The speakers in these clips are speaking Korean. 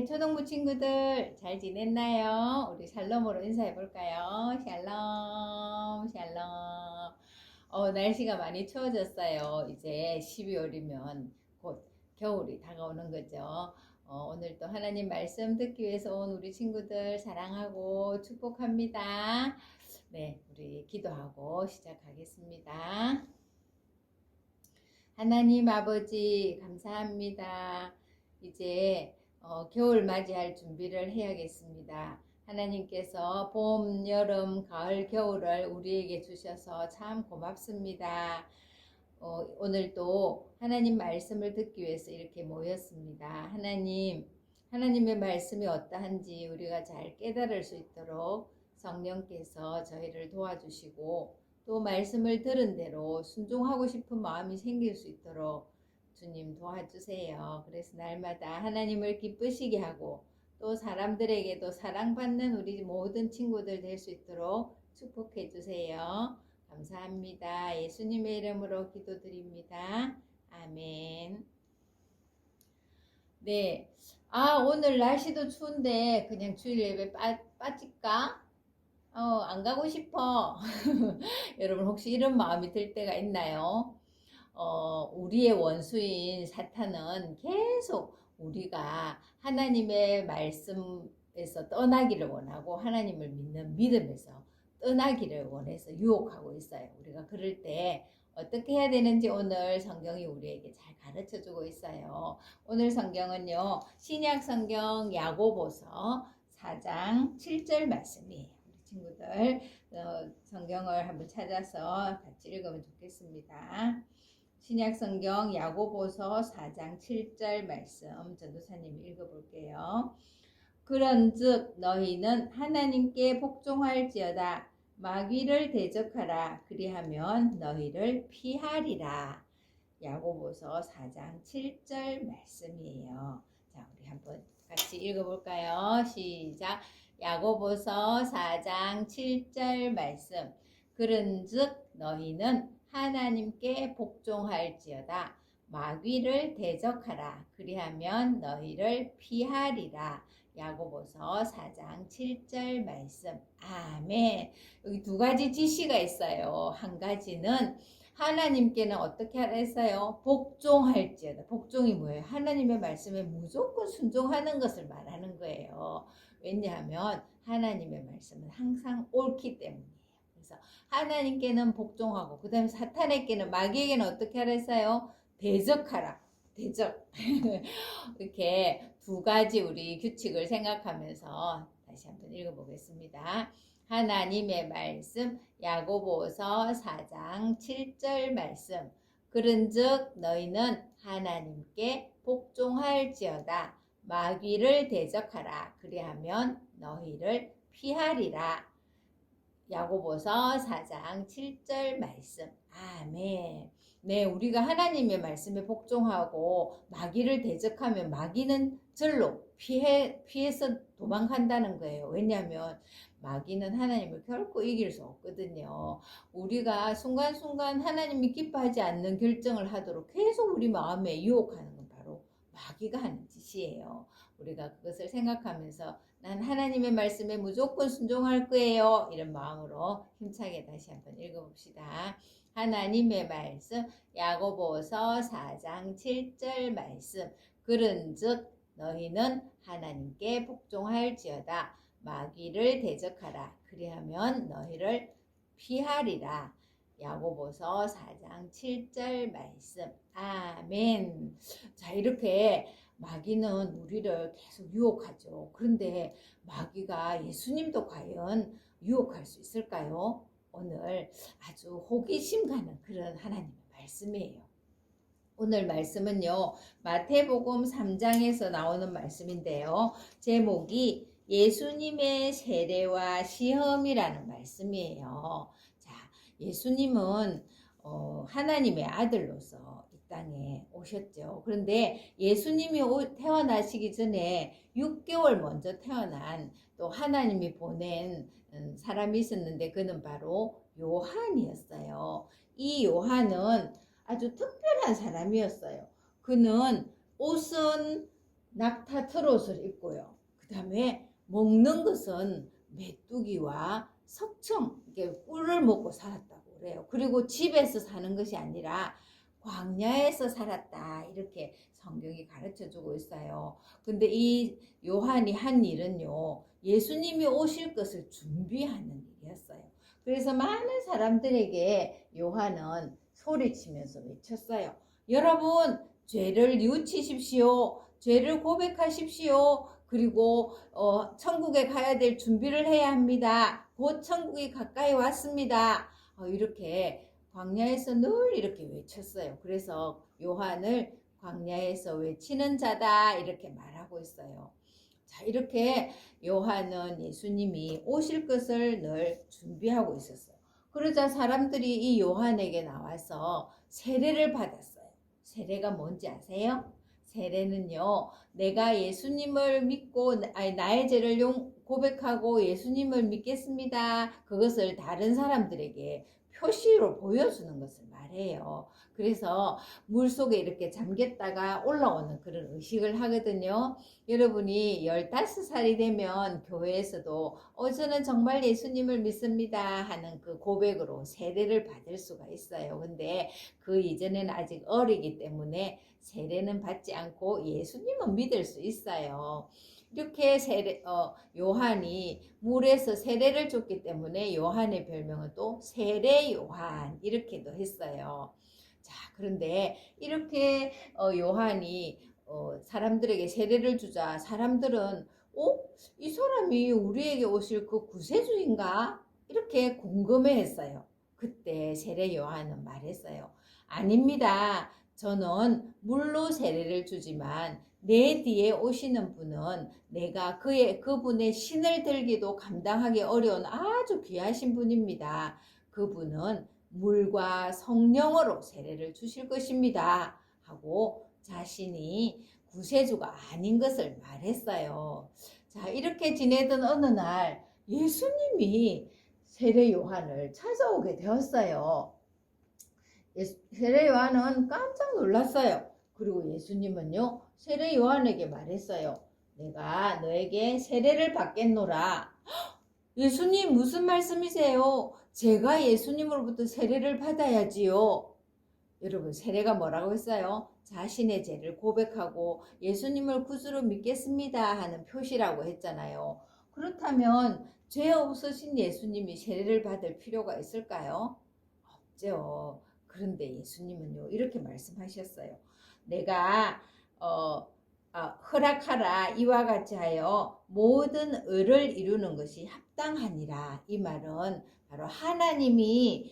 초등부 친구들 잘 지냈나요? 우리 샬롬으로 인사해 볼까요? 샬롬, 샬롬. 날씨가 많이 추워졌어요. 이제 12월이면 곧 겨울이 다가오는 거죠. 오늘 또 하나님 말씀 듣기 위해서 온 우리 친구들 사랑하고 축복합니다. 네, 우리 기도하고 시작하겠습니다. 하나님 아버지 감사합니다. 이제 겨울 맞이할 준비를 해야겠습니다. 하나님께서 봄, 여름, 가을, 겨울을 우리에게 주셔서 참 고맙습니다. 오늘도 하나님 말씀을 듣기 위해서 이렇게 모였습니다. 하나님의 말씀이 어떠한지 우리가 잘 깨달을 수 있도록 성령께서 저희를 도와주시고 또 말씀을 들은 대로 순종하고 싶은 마음이 생길 수 있도록 주님 도와주세요. 그래서 날마다 하나님을 기쁘시게 하고 또 사람들에게도 사랑받는 우리 모든 친구들 될 수 있도록 축복해 주세요. 감사합니다. 예수님의 이름으로 기도드립니다. 아멘. 네. 오늘 날씨도 추운데 그냥 주일 예배 빠질까? 안 가고 싶어. 여러분 혹시 이런 마음이 들 때가 있나요? 우리의 원수인 사탄은 계속 우리가 하나님의 말씀에서 떠나기를 원하고 하나님을 믿는 믿음에서 떠나기를 원해서 유혹하고 있어요. 우리가 그럴 때 어떻게 해야 되는지 오늘 성경이 우리에게 잘 가르쳐 주고 있어요. 오늘 성경은요, 신약 성경 야고보서 4장 7절 말씀이에요. 우리 친구들 성경을 한번 찾아서 같이 읽으면 좋겠습니다. 신약 성경 야고보서 4장 7절 말씀 전도사님이 읽어볼게요. 그런즉 너희는 하나님께 복종할지어다. 마귀를 대적하라. 그리하면 너희를 피하리라. 야고보서 4장 7절 말씀이에요. 자, 우리 한번 같이 읽어볼까요? 시작. 야고보서 4장 7절 말씀. 그런즉 너희는 하나님께 복종할지어다. 마귀를 대적하라. 그리하면 너희를 피하리라. 야고보서 4장 7절 말씀. 아멘. 여기 두 가지 지시가 있어요. 한 가지는 하나님께는 어떻게 하라 했어요? 복종할지어다. 복종이 뭐예요? 하나님의 말씀에 무조건 순종하는 것을 말하는 거예요. 왜냐하면 하나님의 말씀은 항상 옳기 때문이에요. 그래서 하나님께는 복종하고 그 다음에 사탄에게는 마귀에게는 어떻게 하라 했어요? 대적하라. 대적. 이렇게 두 가지 우리 규칙을 생각하면서 다시 한번 읽어보겠습니다. 하나님의 말씀 야고보서 4장 7절 말씀. 그런즉 너희는 하나님께 복종할지어다. 마귀를 대적하라. 그리하면 너희를 피하리라. 야고보서 4장 7절 말씀. 아멘. 네, 우리가 하나님의 말씀에 복종하고 마귀를 대적하면 마귀는 절로 피해서 도망간다는 거예요. 왜냐하면 마귀는 하나님을 결코 이길 수 없거든요. 우리가 순간순간 하나님이 기뻐하지 않는 결정을 하도록 계속 우리 마음에 유혹하는 건 바로 마귀가 하는 짓이에요. 우리가 그것을 생각하면서 난 하나님의 말씀에 무조건 순종할 거예요. 이런 마음으로 힘차게 다시 한번 읽어봅시다. 하나님의 말씀 야고보서 4장 7절 말씀. 그런즉 너희는 하나님께 복종할지어다. 마귀를 대적하라. 그리하면 너희를 피하리라. 야고보서 4장 7절 말씀. 아멘. 자, 이렇게 마귀는 우리를 계속 유혹하죠. 그런데 마귀가 예수님도 과연 유혹할 수 있을까요? 오늘 아주 호기심 가는 그런 하나님의 말씀이에요. 오늘 말씀은요, 마태복음 3장에서 나오는 말씀인데요. 제목이 예수님의 세례와 시험이라는 말씀이에요. 자, 예수님은 하나님의 아들로서 이 땅에 오셨죠. 그런데 예수님이 태어나시기 전에 6개월 먼저 태어난 또 하나님이 보낸 사람이 있었는데 그는 바로 요한이었어요. 이 요한은 아주 특별한 사람이었어요. 그는 옷은 낙타 트롯을 입고요. 그 다음에 먹는 것은 메뚜기와 석청, 이게 꿀을 먹고 살았다고 그래요. 그리고 집에서 사는 것이 아니라 광야에서 살았다, 이렇게 성경이 가르쳐 주고 있어요. 근데 이 요한이 한 일은요, 예수님이 오실 것을 준비하는 일이었어요. 그래서 많은 사람들에게 요한은 소리치면서 외쳤어요. 여러분, 죄를 뉘우치십시오. 죄를 고백하십시오. 그리고 천국에 가야 될 준비를 해야 합니다. 곧 천국이 가까이 왔습니다. 이렇게 광야에서 늘 이렇게 외쳤어요. 그래서 요한을 광야에서 외치는 자다, 이렇게 말하고 있어요. 자, 이렇게 요한은 예수님이 오실 것을 늘 준비하고 있었어요. 그러자 사람들이 이 요한에게 나와서 세례를 받았어요. 세례가 뭔지 아세요? 세례는요, 내가 예수님을 믿고, 나의 죄를 고백하고 예수님을 믿겠습니다, 그것을 다른 사람들에게 표시로 보여주는 것을 말해요. 그래서 물속에 이렇게 잠겼다가 올라오는 그런 의식을 하거든요. 여러분이 15살이 되면 교회에서도 저는 정말 예수님을 믿습니다 하는 그 고백으로 세례를 받을 수가 있어요. 근데 그 이전에는 아직 어리기 때문에 세례는 받지 않고 예수님은 믿을 수 있어요. 이렇게 요한이 물에서 세례를 줬기 때문에 요한의 별명은 또 세례 요한, 이렇게도 했어요. 자, 그런데 이렇게 요한이 사람들에게 세례를 주자 사람들은 이 사람이 우리에게 오실 그 구세주인가? 이렇게 궁금해했어요. 그때 세례 요한은 말했어요. 아닙니다. 저는 물로 세례를 주지만 내 뒤에 오시는 분은 내가 그분의 신을 들기도 감당하기 어려운 아주 귀하신 분입니다. 그분은 물과 성령으로 세례를 주실 것입니다 하고 자신이 구세주가 아닌 것을 말했어요. 자, 이렇게 지내던 어느 날 예수님이 세례 요한을 찾아오게 되었어요. 세례 요한은 깜짝 놀랐어요. 그리고 예수님은요, 세례 요한에게 말했어요. 내가 너에게 세례를 받겠노라. 예수님, 무슨 말씀이세요? 제가 예수님으로부터 세례를 받아야지요. 여러분, 세례가 뭐라고 했어요? 자신의 죄를 고백하고 예수님을 구주로 믿겠습니다 하는 표시라고 했잖아요. 그렇다면 죄 없으신 예수님이 세례를 받을 필요가 있을까요? 없죠. 그런데 예수님은요, 이렇게 말씀하셨어요. 내가 허락하라, 이와 같이 하여 모든 의를 이루는 것이 합당하니라. 이 말은 바로 하나님이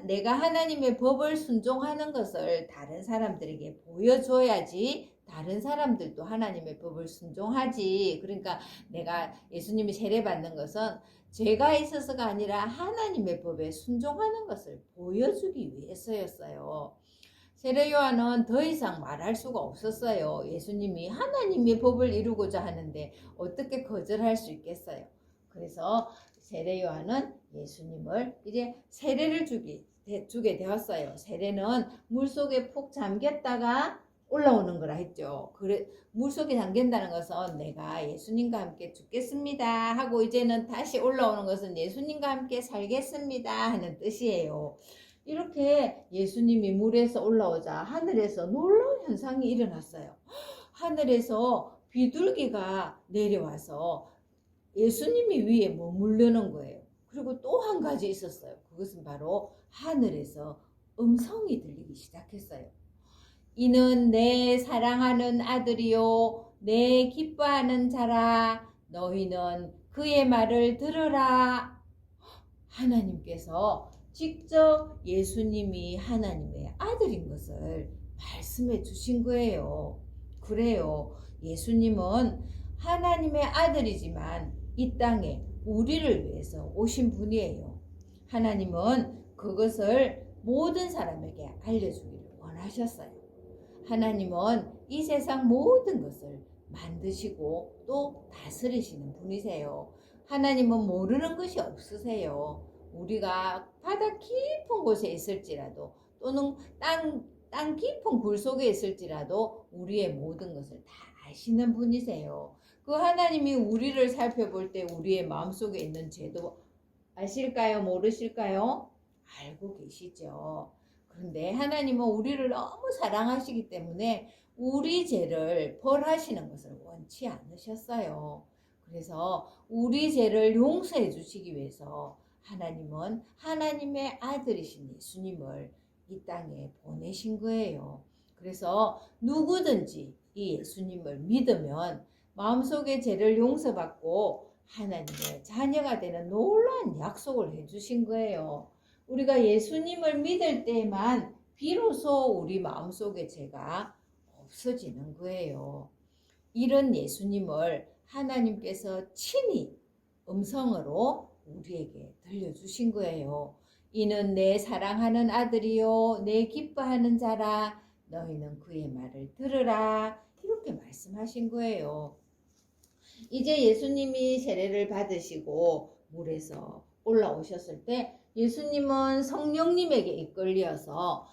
내가 하나님의 법을 순종하는 것을 다른 사람들에게 보여줘야지 다른 사람들도 하나님의 법을 순종하지. 그러니까 내가 예수님이 세례받는 것은 죄가 있어서가 아니라 하나님의 법에 순종하는 것을 보여주기 위해서였어요. 세례 요한은 더 이상 말할 수가 없었어요. 예수님이 하나님의 법을 이루고자 하는데 어떻게 거절할 수 있겠어요. 그래서 세례 요한은 예수님을 이제 세례를 주게 되었어요. 세례는 물속에 푹 잠겼다가 올라오는 거라 했죠. 물속에 잠긴다는 것은 내가 예수님과 함께 죽겠습니다 하고 이제는 다시 올라오는 것은 예수님과 함께 살겠습니다 하는 뜻이에요. 이렇게 예수님이 물에서 올라오자 하늘에서 놀라운 현상이 일어났어요. 하늘에서 비둘기가 내려와서 예수님이 위에 머무르는 거예요. 그리고 또 한 가지 있었어요. 그것은 바로 하늘에서 음성이 들리기 시작했어요. 이는 내 사랑하는 아들이요 내 기뻐하는 자라. 너희는 그의 말을 들으라. 하나님께서 직접 예수님이 하나님의 아들인 것을 말씀해 주신 거예요. 그래요. 예수님은 하나님의 아들이지만 이 땅에 우리를 위해서 오신 분이에요. 하나님은 그것을 모든 사람에게 알려주기를 원하셨어요. 하나님은 이 세상 모든 것을 만드시고 또 다스리시는 분이세요. 하나님은 모르는 것이 없으세요. 우리가 바다 깊은 곳에 있을지라도 또는 땅 깊은 굴 속에 있을지라도 우리의 모든 것을 다 아시는 분이세요. 그 하나님이 우리를 살펴볼 때 우리의 마음속에 있는 죄도 아실까요? 모르실까요? 알고 계시죠. 그런데 하나님은 우리를 너무 사랑하시기 때문에 우리 죄를 벌하시는 것을 원치 않으셨어요. 그래서 우리 죄를 용서해 주시기 위해서 하나님은 하나님의 아들이신 예수님을 이 땅에 보내신 거예요. 그래서 누구든지 이 예수님을 믿으면 마음속의 죄를 용서받고 하나님의 자녀가 되는 놀라운 약속을 해주신 거예요. 우리가 예수님을 믿을 때만 비로소 우리 마음속의 죄가 없어지는 거예요. 이런 예수님을 하나님께서 친히 음성으로 우리에게 들려주신 거예요. 이는 내 사랑하는 아들이요 내 기뻐하는 자라 너희는 그의 말을 들으라 이렇게 말씀하신 거예요. 이제 예수님이 세례를 받으시고 물에서 올라오셨을 때 예수님은 성령님에게 이끌려서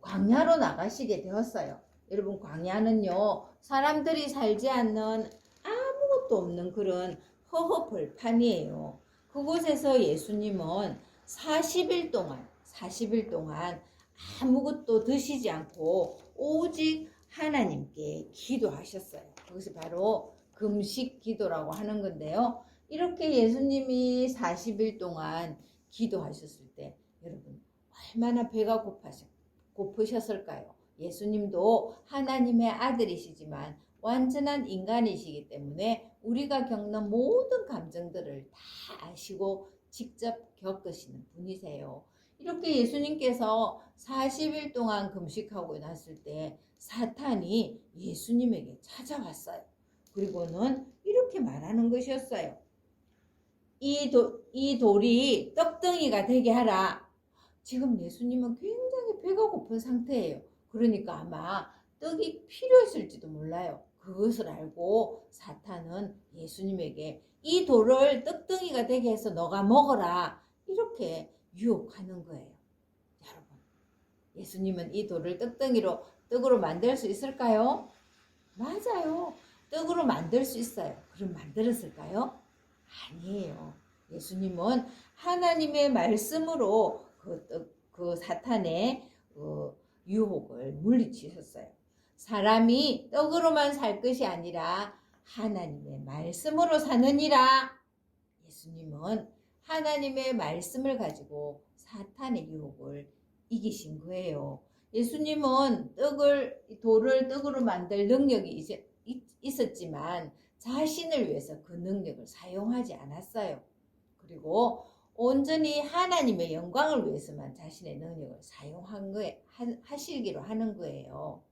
광야로 나가시게 되었어요. 여러분 광야는요 사람들이 살지 않는 아무것도 없는 그런 허허벌판이에요. 그곳에서 예수님은 40일 동안 아무것도 드시지 않고 오직 하나님께 기도하셨어요. 그것이 바로 금식 기도라고 하는 건데요. 이렇게 예수님이 40일 동안 기도하셨을 때 여러분 얼마나 배가 고프셨을까요? 예수님도 하나님의 아들이시지만 완전한 인간이시기 때문에 우리가 겪는 모든 감정들을 다 아시고 직접 겪으시는 분이세요. 이렇게 예수님께서 40일 동안 금식하고 났을 때 사탄이 예수님에게 찾아왔어요. 그리고는 이렇게 말하는 것이었어요. 이 돌이 떡덩이가 되게 하라. 지금 예수님은 굉장히 배가 고픈 상태예요. 그러니까 아마 떡이 필요했을지도 몰라요. 그것을 알고 사탄은 예수님에게 이 돌을 떡덩이가 되게 해서 너가 먹어라. 이렇게 유혹하는 거예요. 여러분, 예수님은 이 돌을 떡으로 만들 수 있을까요? 맞아요. 떡으로 만들 수 있어요. 그럼 만들었을까요? 아니에요. 예수님은 하나님의 말씀으로 그 사탄의 유혹을 물리치셨어요. 사람이 떡으로만 살 것이 아니라 하나님의 말씀으로 사느니라. 예수님은 하나님의 말씀을 가지고 사탄의 유혹을 이기신 거예요. 예수님은 돌을 떡으로 만들 능력이 있었지만 자신을 위해서 그 능력을 사용하지 않았어요. 그리고 온전히 하나님의 영광을 위해서만 자신의 능력을 하시기로 하는 거예요.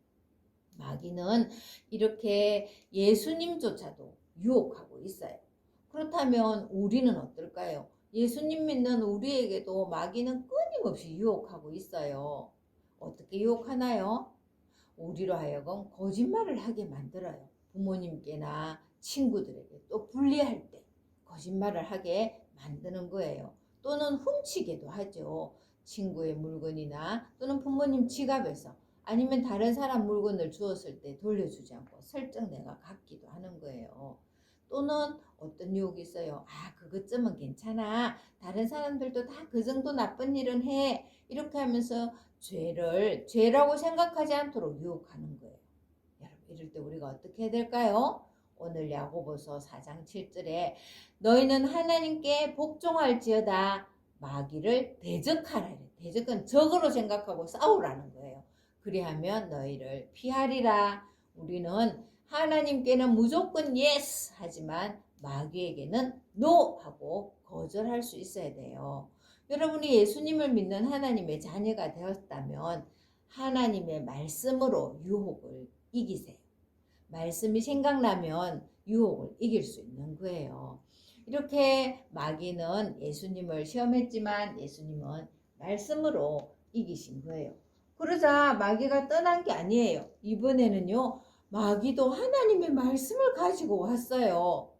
마귀는 이렇게 예수님조차도 유혹하고 있어요. 그렇다면 우리는 어떨까요? 예수님 믿는 우리에게도 마귀는 끊임없이 유혹하고 있어요. 어떻게 유혹하나요? 우리로 하여금 거짓말을 하게 만들어요. 부모님께나 친구들에게 또 불리할 때 거짓말을 하게 만드는 거예요. 또는 훔치게도 하죠. 친구의 물건이나 또는 부모님 지갑에서 아니면 다른 사람 물건을 주었을 때 돌려주지 않고 슬쩍 내가 갖기도 하는 거예요. 또는 어떤 유혹이 있어요. 그것쯤은 괜찮아. 다른 사람들도 다 그 정도 나쁜 일은 해. 이렇게 하면서 죄라고 생각하지 않도록 유혹하는 거예요. 여러분, 이럴 때 우리가 어떻게 해야 될까요? 오늘 야고보서 4장 7절에 너희는 하나님께 복종할지어다 마귀를 대적하라. 대적은 적으로 생각하고 싸우라는 거예요. 그리하면 너희를 피하리라. 우리는 하나님께는 무조건 yes 하지만 마귀에게는 no 하고 거절할 수 있어야 돼요. 여러분이 예수님을 믿는 하나님의 자녀가 되었다면 하나님의 말씀으로 유혹을 이기세요. 말씀이 생각나면 유혹을 이길 수 있는 거예요. 이렇게 마귀는 예수님을 시험했지만 예수님은 말씀으로 이기신 거예요. 그러자 마귀가 떠난 게 아니에요. 이번에는요. 마귀도 하나님의 말씀을 가지고 왔어요.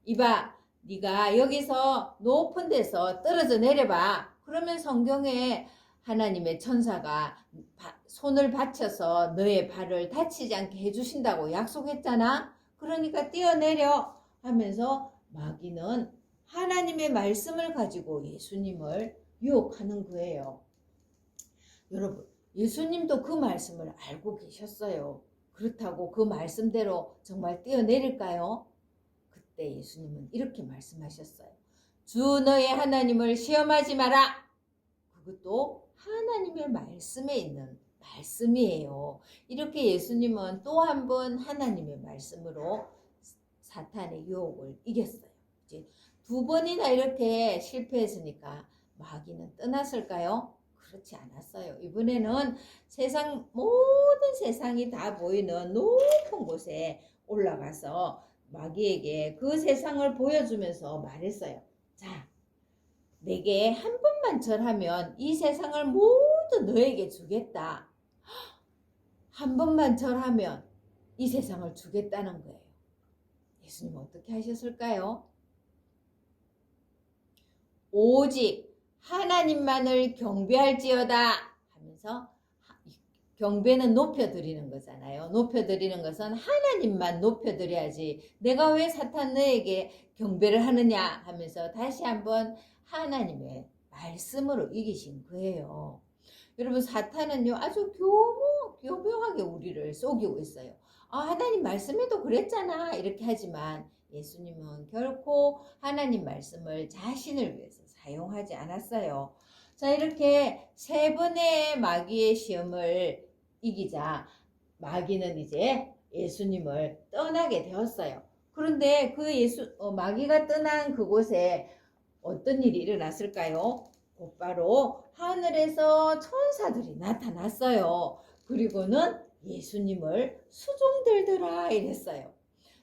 이봐, 네가 여기서 높은 데서 떨어져 내려봐. 그러면 성경에 하나님의 천사가 손을 받쳐서 너의 발을 다치지 않게 해주신다고 약속했잖아. 그러니까 뛰어내려 하면서 마귀는 하나님의 말씀을 가지고 예수님을 유혹하는 거예요. 여러분, 예수님도 그 말씀을 알고 계셨어요. 그렇다고 그 말씀대로 정말 뛰어내릴까요? 그때 예수님은 이렇게 말씀하셨어요. 주 너의 하나님을 시험하지 마라. 그것도 하나님의 말씀에 있는 말씀이에요. 이렇게 예수님은 또 한 번 하나님의 말씀으로 사탄의 유혹을 이겼어요. 이제 두 번이나 이렇게 실패했으니까 마귀는 떠났을까요? 그렇지 않았어요. 이번에는 모든 세상이 다 보이는 높은 곳에 올라가서 마귀에게 그 세상을 보여주면서 말했어요. 자, 내게 한 번만 절하면 이 세상을 모두 너에게 주겠다. 한 번만 절하면 이 세상을 주겠다는 거예요. 예수님 어떻게 하셨을까요? 오직 하나님만을 경배할지어다 하면서, 경배는 높여드리는 거잖아요. 높여드리는 것은 하나님만 높여드려야지 내가 왜 사탄 너에게 경배를 하느냐 하면서 다시 한번 하나님의 말씀으로 이기신 거예요. 여러분, 사탄은요 아주 교묘하게 우리를 속이고 있어요. 하나님 말씀에도 그랬잖아 이렇게 하지만 예수님은 결코 하나님 말씀을 자신을 위해서 사용하지 않았어요. 자, 이렇게 세 번의 마귀의 시험을 이기자 마귀는 이제 예수님을 떠나게 되었어요. 그런데 그 마귀가 떠난 그곳에 어떤 일이 일어났을까요? 곧바로 하늘에서 천사들이 나타났어요. 그리고는 예수님을 수종들더라 이랬어요.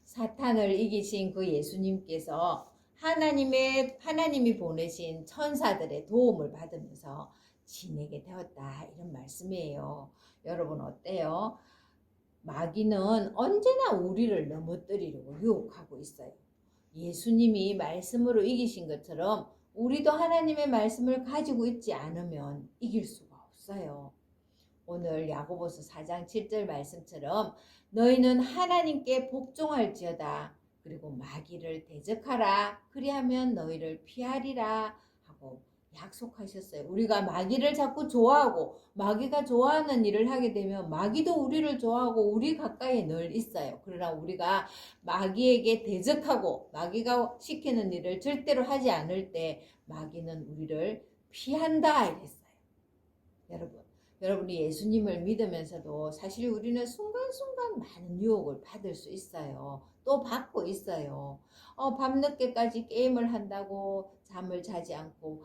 사탄을 이기신 그 예수님께서 하나님이 보내신 천사들의 도움을 받으면서 지내게 되었다 이런 말씀이에요. 여러분 어때요? 마귀는 언제나 우리를 넘어뜨리려고 유혹하고 있어요. 예수님이 말씀으로 이기신 것처럼 우리도 하나님의 말씀을 가지고 있지 않으면 이길 수가 없어요. 오늘 야고보서 4장 7절 말씀처럼 너희는 하나님께 복종할지어다. 그리고 마귀를 대적하라. 그리하면 너희를 피하리라 하고 약속하셨어요. 우리가 마귀를 자꾸 좋아하고 마귀가 좋아하는 일을 하게 되면 마귀도 우리를 좋아하고 우리 가까이에 늘 있어요. 그러나 우리가 마귀에게 대적하고 마귀가 시키는 일을 절대로 하지 않을 때 마귀는 우리를 피한다 이랬어요. 여러분이 예수님을 믿으면서도 사실 우리는 순간순간 많은 유혹을 받을 수 있어요. 또 받고 있어요. 밤늦게까지 게임을 한다고 잠을 자지 않고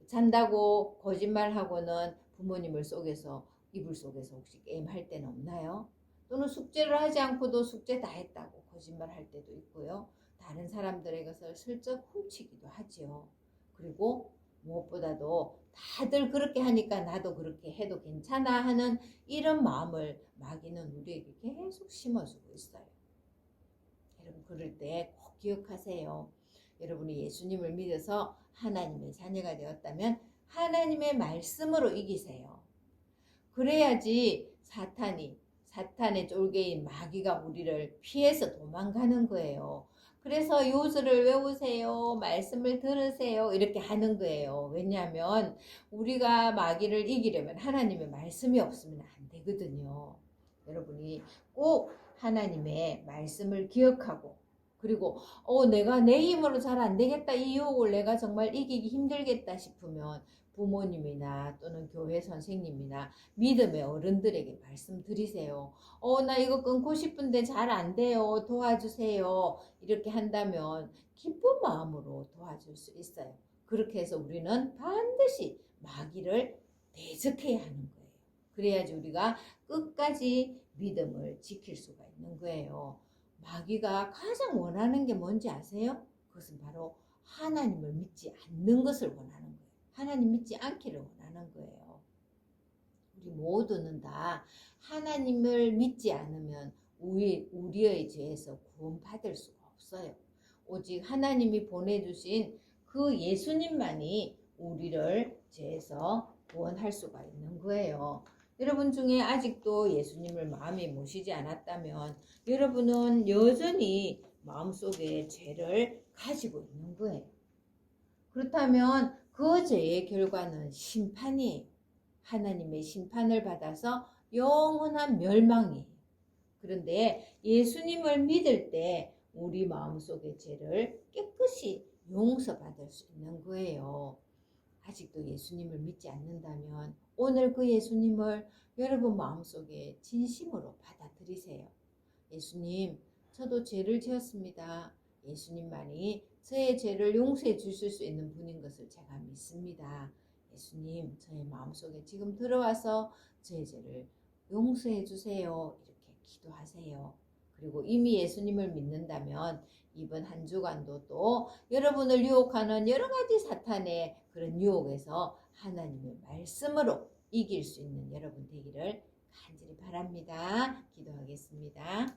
잔다고 거짓말하고는 부모님을 속여서 이불 속에서 혹시 게임할 때는 없나요? 또는 숙제를 하지 않고도 숙제 다 했다고 거짓말할 때도 있고요. 다른 사람들의 것을 슬쩍 훔치기도 하지요. 그리고 무엇보다도 다들 그렇게 하니까 나도 그렇게 해도 괜찮아 하는 이런 마음을 마귀는 우리에게 계속 심어주고 있어요. 여러분 그럴 때 꼭 기억하세요. 여러분이 예수님을 믿어서 하나님의 자녀가 되었다면 하나님의 말씀으로 이기세요. 그래야지 사탄의 쫄개인 마귀가 우리를 피해서 도망가는 거예요. 그래서 요절을 외우세요. 말씀을 들으세요. 이렇게 하는 거예요. 왜냐하면 우리가 마귀를 이기려면 하나님의 말씀이 없으면 안 되거든요. 여러분이 꼭 하나님의 말씀을 기억하고 그리고 내가 내 힘으로 잘 안 되겠다. 이 유혹을 내가 정말 이기기 힘들겠다 싶으면 부모님이나 또는 교회 선생님이나 믿음의 어른들에게 말씀드리세요. 나 이거 끊고 싶은데 잘 안 돼요. 도와주세요. 이렇게 한다면 기쁜 마음으로 도와줄 수 있어요. 그렇게 해서 우리는 반드시 마귀를 대적해야 하는 거예요. 그래야지 우리가 끝까지 믿음을 지킬 수가 있는 거예요. 마귀가 가장 원하는 게 뭔지 아세요? 그것은 바로 하나님을 믿지 않는 것을 원하는 거예요. 하나님 믿지 않기를 원하는 거예요. 우리 모두는 다 하나님을 믿지 않으면 우리의 죄에서 구원받을 수가 없어요. 오직 하나님이 보내주신 그 예수님만이 우리를 죄에서 구원할 수가 있는 거예요. 여러분 중에 아직도 예수님을 마음에 모시지 않았다면 여러분은 여전히 마음속에 죄를 가지고 있는 거예요. 그렇다면 그 죄의 결과는 심판이에요. 하나님의 심판을 받아서 영원한 멸망이에요. 그런데 예수님을 믿을 때 우리 마음속의 죄를 깨끗이 용서받을 수 있는 거예요. 아직도 예수님을 믿지 않는다면 오늘 그 예수님을 여러분 마음속에 진심으로 받아들이세요. 예수님, 저도 죄를 지었습니다. 예수님만이 저의 죄를 용서해 주실 수 있는 분인 것을 제가 믿습니다. 예수님, 저의 마음속에 지금 들어와서 저의 죄를 용서해 주세요. 이렇게 기도하세요. 그리고 이미 예수님을 믿는다면 이번 한 주간도 또 여러분을 유혹하는 여러 가지 사탄의 그런 유혹에서 하나님의 말씀으로 이길 수 있는 여러분 되기를 간절히 바랍니다. 기도하겠습니다.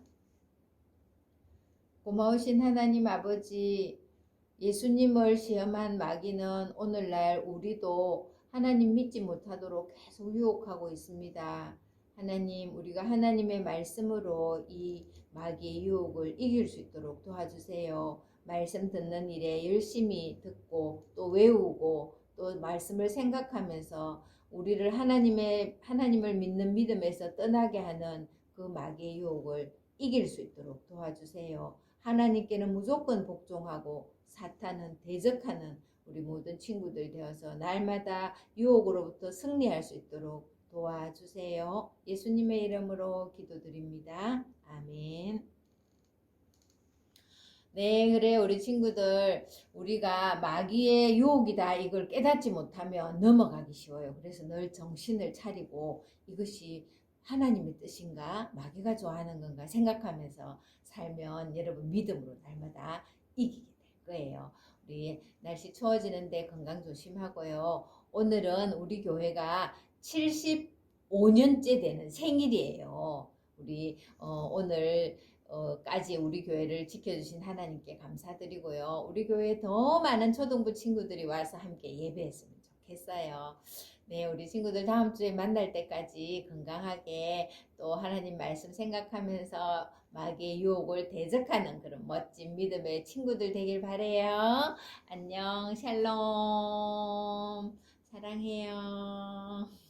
고마우신 하나님 아버지, 예수님을 시험한 마귀는 오늘날 우리도 하나님 믿지 못하도록 계속 유혹하고 있습니다. 하나님, 우리가 하나님의 말씀으로 이 마귀의 유혹을 이길 수 있도록 도와주세요. 말씀 듣는 일에 열심히 듣고 또 외우고 또 말씀을 생각하면서 우리를 하나님을 믿는 믿음에서 떠나게 하는 그 마귀의 유혹을 이길 수 있도록 도와주세요. 하나님께는 무조건 복종하고 사탄은 대적하는 우리 모든 친구들 되어서 날마다 유혹으로부터 승리할 수 있도록 도와주세요. 예수님의 이름으로 기도드립니다. 아멘. 네, 그래 우리 친구들, 우리가 마귀의 유혹이다 이걸 깨닫지 못하면 넘어가기 쉬워요. 그래서 늘 정신을 차리고 이것이 하나님의 뜻인가 마귀가 좋아하는 건가 생각하면서 살면 여러분 믿음으로 날마다 이기게 될 거예요. 우리 날씨 추워지는데 건강 조심하고요. 오늘은 우리 교회가 75년째 되는 생일이에요. 우리 오늘 까지 우리 교회를 지켜주신 하나님께 감사드리고요. 우리 교회에 더 많은 초등부 친구들이 와서 함께 예배했으면 좋겠어요. 네, 우리 친구들 다음 주에 만날 때까지 건강하게 또 하나님 말씀 생각하면서 마귀의 유혹을 대적하는 그런 멋진 믿음의 친구들 되길 바래요. 안녕, 샬롬, 사랑해요.